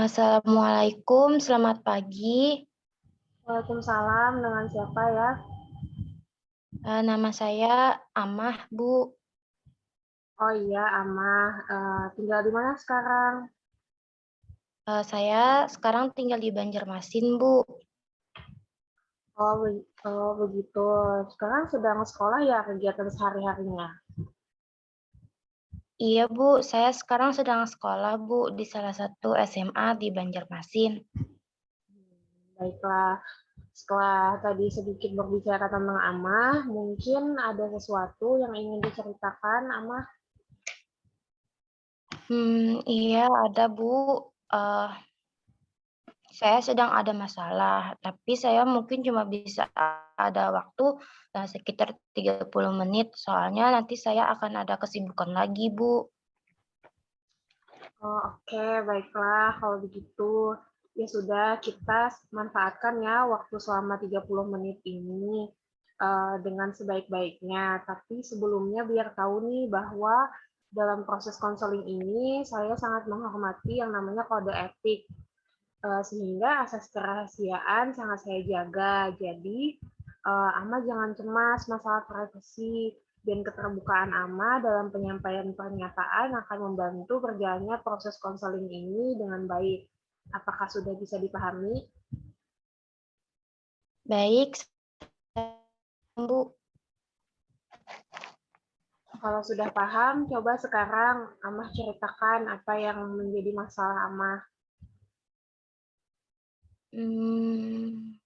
Assalamualaikum, selamat pagi. Waalaikumsalam, dengan siapa ya? Nama saya Amah, Bu. Oh iya, Amah. Tinggal di mana sekarang? Saya sekarang tinggal di Banjarmasin, Bu. Oh, begitu. Sekarang sedang sekolah ya kegiatan sehari-harinya? Iya, Bu. Saya sekarang sedang sekolah, Bu, di salah satu SMA di Banjarmasin. Baiklah, setelah tadi sedikit berbicara tentang Amah, mungkin ada sesuatu yang ingin diceritakan, Amah? Iya, ada, Bu. Eh, saya sedang ada masalah, tapi saya mungkin cuma bisa ada waktu sekitar 30 menit, soalnya nanti saya akan ada kesibukan lagi, Bu. Oh, oke, baiklah kalau begitu. Ya sudah, kita manfaatkan ya waktu selama 30 menit ini dengan sebaik-baiknya. Tapi sebelumnya biar tahu nih bahwa dalam proses konseling ini saya sangat menghormati yang namanya kode etik. Sehingga asas kerahasiaan sangat saya jaga. Jadi, Ama jangan cemas masalah privasi dan keterbukaan Ama dalam penyampaian pernyataan akan membantu berjalannya proses konseling ini dengan baik. Apakah sudah bisa dipahami? Baik, Bu. Kalau sudah paham, coba sekarang Amah ceritakan apa yang menjadi masalah Amah. Hmm,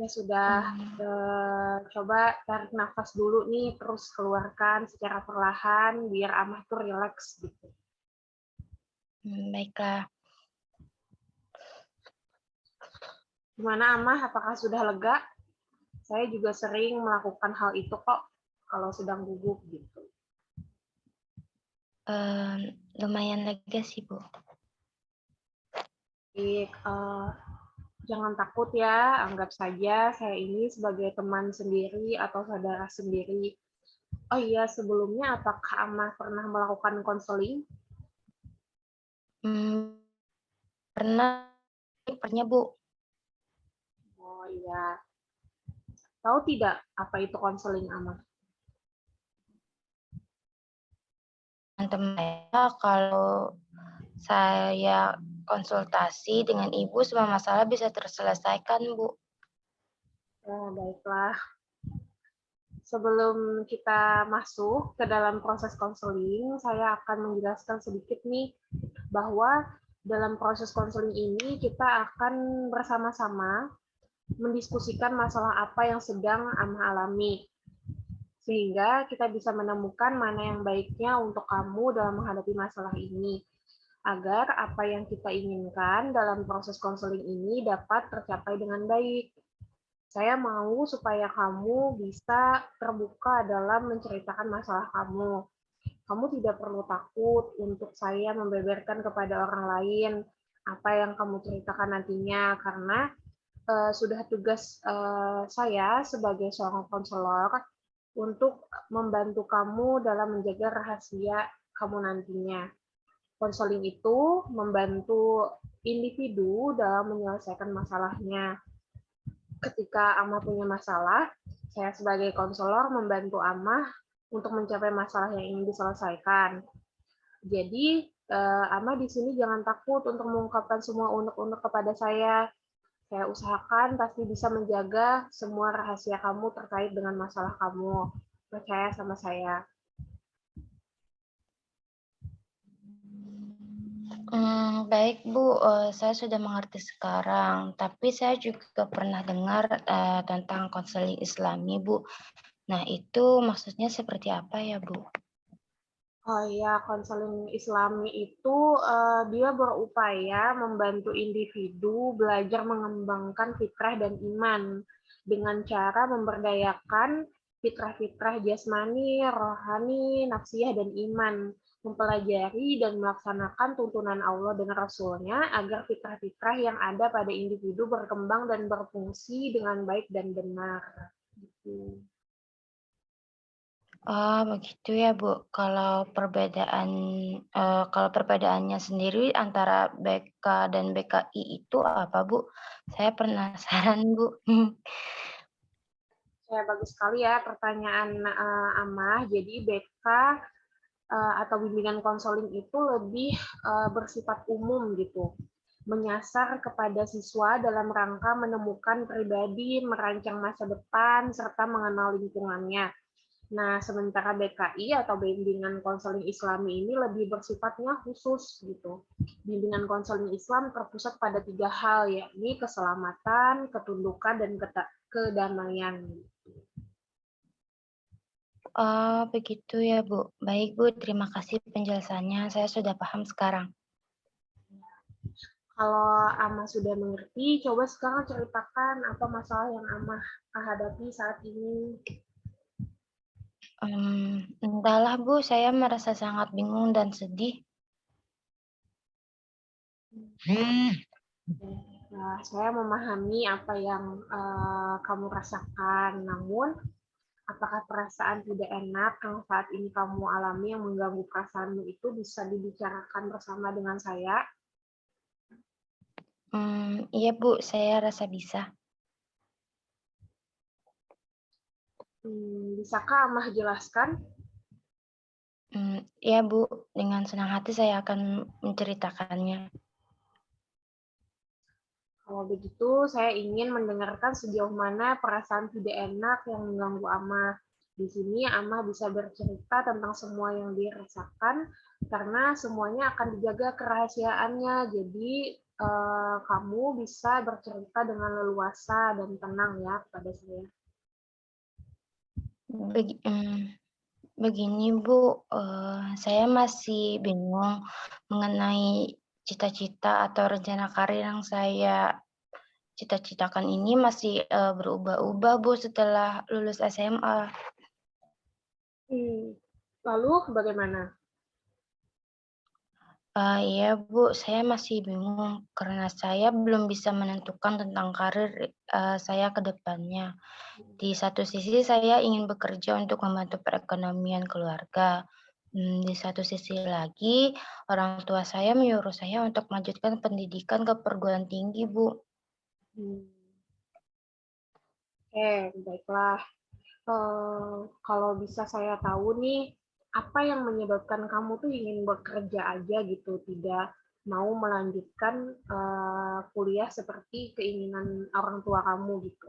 Ya sudah, coba tarik nafas dulu nih, terus keluarkan secara perlahan biar Amah tuh rileks gitu. Baiklah. Gimana Amah, apakah sudah lega? Saya juga sering melakukan hal itu kok kalau sedang gugup gitu. Lumayan lega sih, Bu. Baik, jangan takut ya, anggap saja saya ini sebagai teman sendiri atau saudara sendiri. Oh iya, sebelumnya apakah Amah pernah melakukan konseling? Hmm, pernah, pernah, Bu. Oh iya, tahu tidak apa itu konseling Amah? Teman saya kalau saya konsultasi dengan Ibu, semua masalah bisa terselesaikan, Bu. Baiklah, sebelum kita masuk ke dalam proses konseling, saya akan menjelaskan sedikit nih bahwa dalam proses konseling ini kita akan bersama-sama mendiskusikan masalah apa yang sedang Amah alami. Sehingga kita bisa menemukan mana yang baiknya untuk kamu dalam menghadapi masalah ini. Agar apa yang kita inginkan dalam proses konseling ini dapat tercapai dengan baik. Saya mau supaya kamu bisa terbuka dalam menceritakan masalah kamu. Kamu tidak perlu takut untuk saya membeberkan kepada orang lain apa yang kamu ceritakan nantinya, karena sudah tugas saya sebagai seorang konselor untuk membantu kamu dalam menjaga rahasia kamu nantinya. Konseling itu membantu individu dalam menyelesaikan masalahnya. Ketika Amah punya masalah, saya sebagai konselor membantu Amah untuk mencapai masalah yang ingin diselesaikan. Jadi, Amah di sini jangan takut untuk mengungkapkan semua unek-unek kepada saya. Saya usahakan pasti bisa menjaga semua rahasia kamu terkait dengan masalah kamu. Percaya sama saya. Baik, Bu. Saya sudah mengerti sekarang. Tapi saya juga pernah dengar tentang konseling Islami, Bu. Nah, itu maksudnya seperti apa ya, Bu? Oh iya, konseling Islami itu dia berupaya membantu individu belajar mengembangkan fitrah dan iman dengan cara memberdayakan fitrah-fitrah jasmani, rohani, nafsiyah, dan iman, mempelajari dan melaksanakan tuntunan Allah dan Rasul-Nya agar fitrah-fitrah yang ada pada individu berkembang dan berfungsi dengan baik dan benar. Gitu. Oh, begitu ya, Bu. Kalau perbedaannya sendiri antara BK dan BKI itu apa, Bu? Saya penasaran, Bu. Ya, bagus sekali ya pertanyaan Amah. Jadi BK atau bimbingan konseling itu lebih bersifat umum gitu, menyasar kepada siswa dalam rangka menemukan pribadi, merancang masa depan, serta mengenal lingkungannya. Nah, sementara BKI atau bimbingan konseling Islami ini lebih bersifatnya khusus gitu. Bimbingan konseling Islam terpusat pada 3 hal, yakni keselamatan, ketundukan, dan kedamaian. Oh, begitu ya, Bu. Baik, Bu, terima kasih penjelasannya. Saya sudah paham sekarang. Kalau Amah sudah mengerti, coba sekarang ceritakan apa masalah yang Amah hadapi saat ini. Entahlah, Bu, saya merasa sangat bingung dan sedih. Nah, saya memahami apa yang kamu rasakan. Namun, apakah perasaan tidak enak yang saat ini kamu alami yang mengganggu perasaanmu itu bisa dibicarakan bersama dengan saya? Iya, Bu, saya rasa bisa. Bisakah Amah jelaskan? Iya, Bu, dengan senang hati saya akan menceritakannya. Kalau begitu, saya ingin mendengarkan sejauh mana perasaan tidak enak yang mengganggu Amah. Di sini Amah bisa bercerita tentang semua yang dirasakan, karena semuanya akan dijaga kerahasiaannya. Jadi, kamu bisa bercerita dengan leluasa dan tenang ya kepada saya. Begi Begini, Bu, saya masih bingung mengenai cita-cita atau rencana karir yang saya cita-citakan ini masih, berubah-ubah, Bu, setelah lulus SMA. Hmm. Lalu bagaimana? Iya, Bu, saya masih bingung karena saya belum bisa menentukan tentang karir, saya ke depannya. Di satu sisi saya ingin bekerja untuk membantu perekonomian keluarga. Di satu sisi lagi, orang tua saya menyuruh saya untuk melanjutkan pendidikan ke perguruan tinggi, Bu. Hmm. Oke, baiklah. Kalau bisa saya tahu nih, apa yang menyebabkan kamu tuh ingin bekerja aja gitu, tidak mau melanjutkan kuliah seperti keinginan orang tua kamu gitu?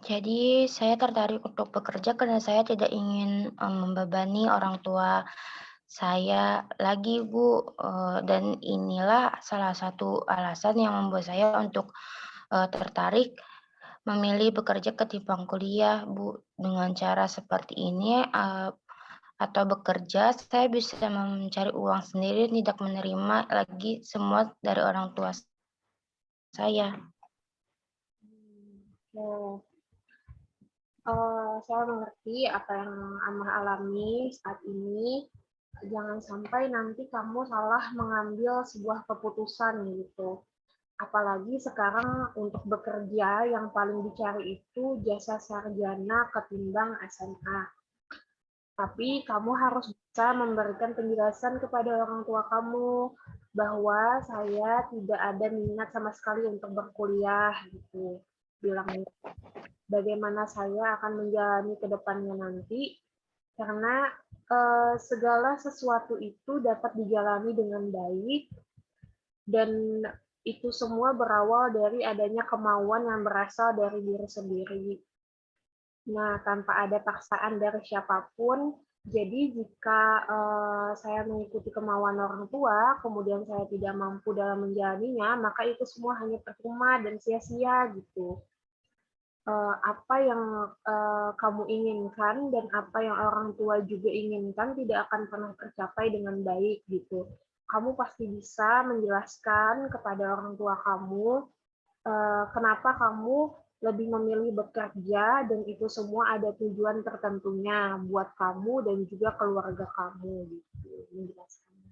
Jadi saya tertarik untuk bekerja karena saya tidak ingin, membebani orang tua saya lagi, Bu, dan inilah salah satu alasan yang membuat saya untuk, tertarik memilih bekerja ketimbang kuliah, Bu. Dengan cara seperti ini, atau bekerja, saya bisa mencari uang sendiri, tidak menerima lagi semua dari orang tua saya. Oke, saya mengerti apa yang Amah alami saat ini. Jangan sampai nanti kamu salah mengambil sebuah keputusan gitu. Apalagi sekarang untuk bekerja yang paling dicari itu jasa sarjana ketimbang SMA. Tapi kamu harus bisa memberikan penjelasan kepada orang tua kamu bahwa saya tidak ada minat sama sekali untuk berkuliah gitu. Bilangnya bagaimana saya akan menjalani ke depannya nanti karena segala sesuatu itu dapat dijalani dengan baik dan itu semua berawal dari adanya kemauan yang berasal dari diri sendiri. Nah, tanpa ada paksaan dari siapapun, jadi jika saya mengikuti kemauan orang tua, kemudian saya tidak mampu dalam menjalaninya, maka itu semua hanya percuma dan sia-sia gitu. Apa yang kamu inginkan dan apa yang orang tua juga inginkan tidak akan pernah tercapai dengan baik gitu. Kamu pasti bisa menjelaskan kepada orang tua kamu kenapa kamu lebih memilih bekerja dan itu semua ada tujuan tertentunya buat kamu dan juga keluarga kamu gitu. Menjelaskan.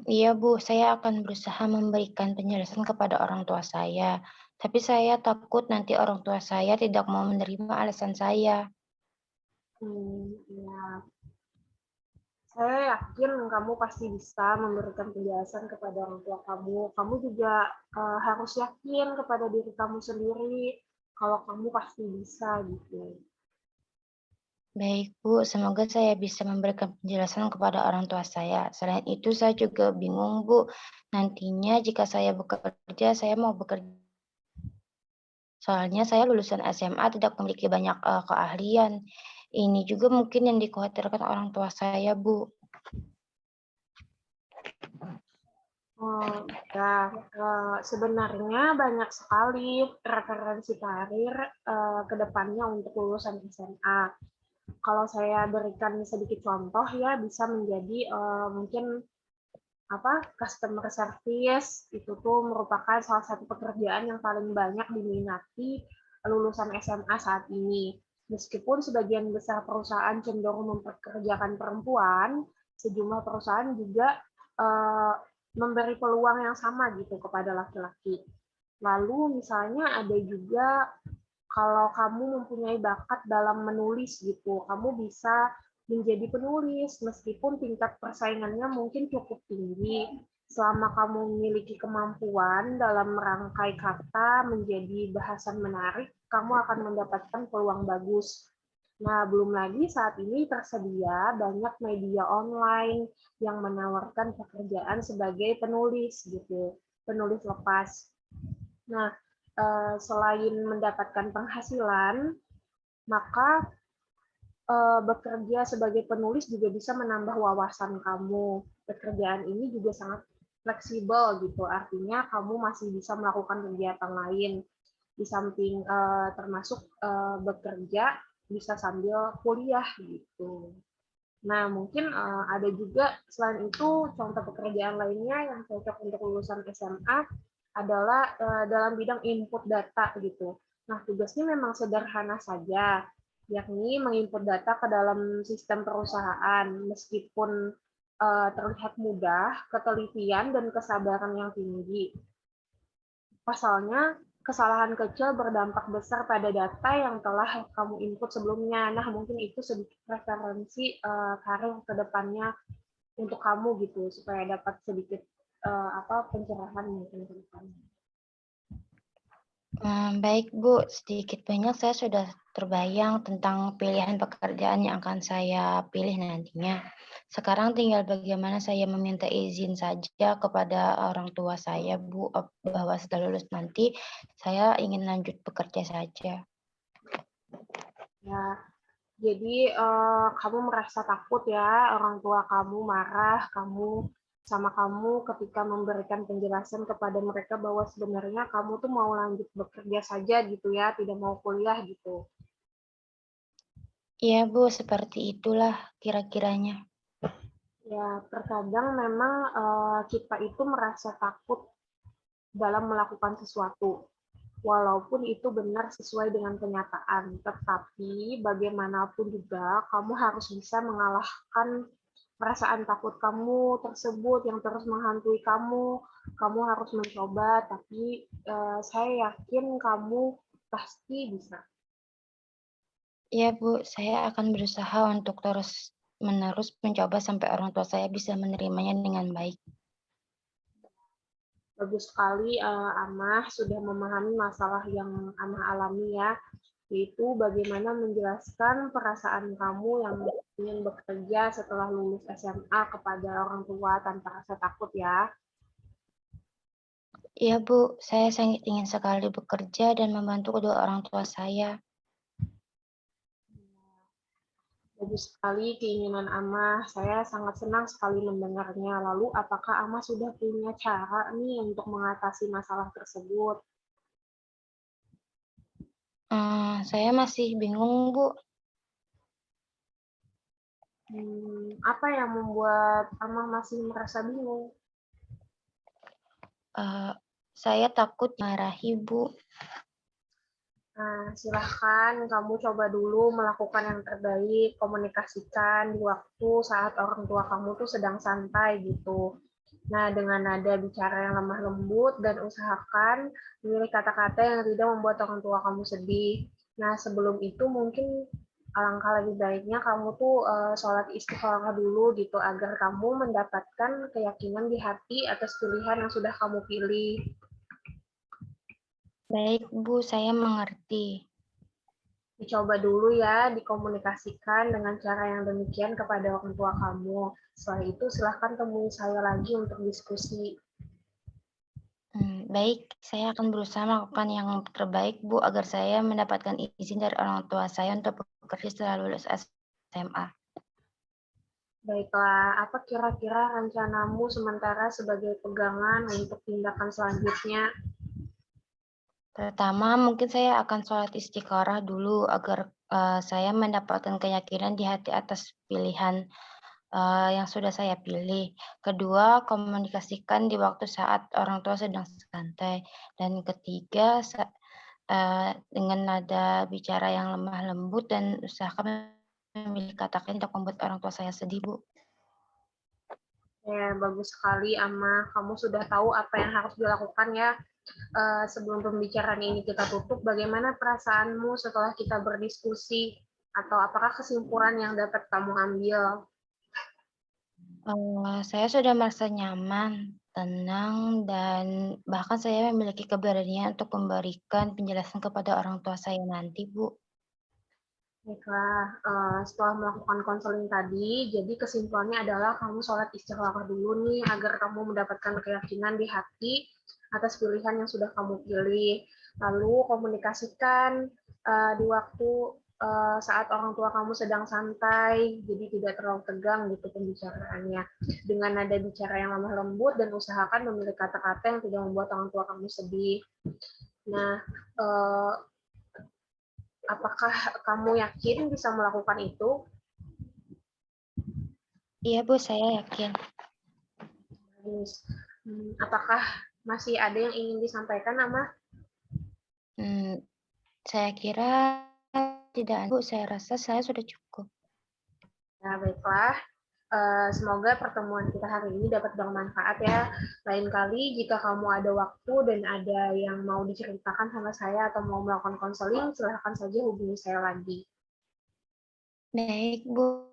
Iya, Bu, saya akan berusaha memberikan penjelasan kepada orang tua saya. Tapi saya takut nanti orang tua saya tidak mau menerima alasan saya. Ya. Saya yakin kamu pasti bisa memberikan penjelasan kepada orang tua kamu. Kamu juga harus yakin kepada diri kamu sendiri kalau kamu pasti bisa gitu. Baik, Bu, semoga saya bisa memberikan penjelasan kepada orang tua saya. Selain itu, saya juga bingung, Bu. Nantinya jika saya bekerja, saya mau bekerja. Soalnya saya lulusan SMA tidak memiliki banyak keahlian. Ini juga mungkin yang dikhawatirkan orang tua saya, Bu. Oh, ya, sebenarnya banyak sekali referensi karir ke depannya untuk lulusan SMA. Kalau saya berikan sedikit contoh ya, bisa menjadi mungkin customer service itu tuh merupakan salah satu pekerjaan yang paling banyak diminati lulusan SMA saat ini. Meskipun sebagian besar perusahaan cenderung mempekerjakan perempuan, sejumlah perusahaan juga eh, memberi peluang yang sama gitu kepada laki-laki. Lalu misalnya ada juga kalau kamu mempunyai bakat dalam menulis gitu, kamu bisa menjadi penulis meskipun tingkat persaingannya mungkin cukup tinggi. Selama kamu memiliki kemampuan dalam merangkai kata menjadi bahasan menarik, kamu akan mendapatkan peluang bagus. Nah, belum lagi saat ini tersedia banyak media online yang menawarkan pekerjaan sebagai penulis gitu, penulis lepas. Nah, selain mendapatkan penghasilan, maka bekerja sebagai penulis juga bisa menambah wawasan kamu. Pekerjaan ini juga sangat fleksibel gitu, artinya kamu masih bisa melakukan kegiatan lain di samping termasuk bekerja bisa sambil kuliah gitu. Nah, mungkin ada juga selain itu contoh pekerjaan lainnya yang cocok untuk lulusan SMA adalah dalam bidang input data gitu. Nah, tugasnya memang sederhana saja, yakni menginput data ke dalam sistem perusahaan. Meskipun terlihat mudah, ketelitian dan kesabaran yang tinggi. Pasalnya, kesalahan kecil berdampak besar pada data yang telah kamu input sebelumnya. Nah, mungkin itu sedikit referensi karir ke depannya untuk kamu gitu, supaya dapat sedikit pencerahan mungkin ke depannya. Baik, Bu, sedikit banyak saya sudah terbayang tentang pilihan pekerjaan yang akan saya pilih nantinya. Sekarang tinggal bagaimana saya meminta izin saja kepada orang tua saya, Bu, bahwa setelah lulus nanti saya ingin lanjut bekerja saja. Ya, jadi kamu merasa takut ya orang tua kamu marah sama kamu ketika memberikan penjelasan kepada mereka bahwa sebenarnya kamu tuh mau lanjut bekerja saja gitu ya, tidak mau kuliah gitu. Iya, Bu, seperti itulah kira-kiranya. Ya, terkadang memang kita itu merasa takut dalam melakukan sesuatu, walaupun itu benar sesuai dengan kenyataan. Tetapi bagaimanapun juga, kamu harus bisa mengalahkan perasaan takut kamu tersebut yang terus menghantui kamu. Kamu harus mencoba, tapi saya yakin kamu pasti bisa. Iya, Bu, saya akan berusaha untuk terus-menerus mencoba sampai orang tua saya bisa menerimanya dengan baik. Bagus sekali Amah sudah memahami masalah yang Amah alami ya, yaitu bagaimana menjelaskan perasaan kamu yang ingin bekerja setelah lulus SMA kepada orang tua tanpa rasa takut ya. Iya, Bu, saya sangat ingin sekali bekerja dan membantu kedua orang tua saya. Bagus sekali keinginan Amah. Saya sangat senang sekali mendengarnya. Lalu, apakah Amah sudah punya cara nih untuk mengatasi masalah tersebut? Saya masih bingung, Bu. Apa yang membuat Amah masih merasa bingung? Eee, saya takut marahi, Bu. Nah, silahkan kamu coba dulu melakukan yang terbaik, komunikasikan di waktu saat orang tua kamu tuh sedang santai gitu. Nah, dengan nada bicara yang lemah lembut dan usahakan memilih kata-kata yang tidak membuat orang tua kamu sedih. Nah, sebelum itu mungkin alangkah lebih baiknya kamu tuh sholat istikharah dulu gitu agar kamu mendapatkan keyakinan di hati atas pilihan yang sudah kamu pilih. Baik, Bu, saya mengerti. Dicoba dulu ya, dikomunikasikan dengan cara yang demikian kepada orang tua kamu. Setelah itu silahkan temui saya lagi untuk diskusi. Baik, saya akan berusaha melakukan yang terbaik, Bu, agar saya mendapatkan izin dari orang tua saya untuk bekerja setelah lulus SMA. Baiklah, apa kira-kira rencanamu sementara sebagai pegangan untuk tindakan selanjutnya? Pertama, mungkin saya akan sholat istikharah dulu agar saya mendapatkan keyakinan di hati atas pilihan yang sudah saya pilih. Kedua, komunikasikan di waktu saat orang tua sedang santai. Dan ketiga, dengan nada bicara yang lemah lembut dan usahakan memilih kata-kata yang tidak membuat orang tua saya sedih, Bu. Ya, bagus sekali, Ama. Kamu sudah tahu apa yang harus dilakukan ya. Sebelum pembicaraan ini kita tutup, bagaimana perasaanmu setelah kita berdiskusi? Atau apakah kesimpulan yang dapat kamu ambil? Saya sudah merasa nyaman, tenang, dan bahkan saya memiliki keberanian untuk memberikan penjelasan kepada orang tua saya nanti, Bu. Baiklah, setelah melakukan konseling tadi, jadi kesimpulannya adalah kamu sholat istikharah dulu nih, agar kamu mendapatkan keyakinan di hati atas pilihan yang sudah kamu pilih. Lalu komunikasikan di waktu saat orang tua kamu sedang santai, jadi tidak terlalu tegang gitu pembicaraannya. Dengan nada bicara yang lemah lembut dan usahakan memilih kata-kata yang tidak membuat orang tua kamu sedih. Nah, eh, apakah kamu yakin bisa melakukan itu? Iya, Bu, saya yakin. Apakah masih ada yang ingin disampaikan, Ama? Hmm, saya kira tidak, Bu. Saya rasa saya sudah cukup. Nah, baiklah. Semoga pertemuan kita hari ini dapat bermanfaat ya. Lain kali jika kamu ada waktu dan ada yang mau diceritakan sama saya atau mau melakukan konseling, silahkan saja hubungi saya lagi. Baik, Bu.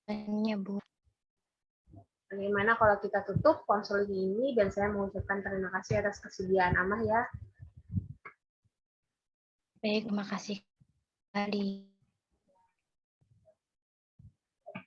Tanya, Bu. Bagaimana kalau kita tutup konseling ini dan saya mengucapkan terima kasih atas kesediaan Amah ya. Baik, terima kasih kembali.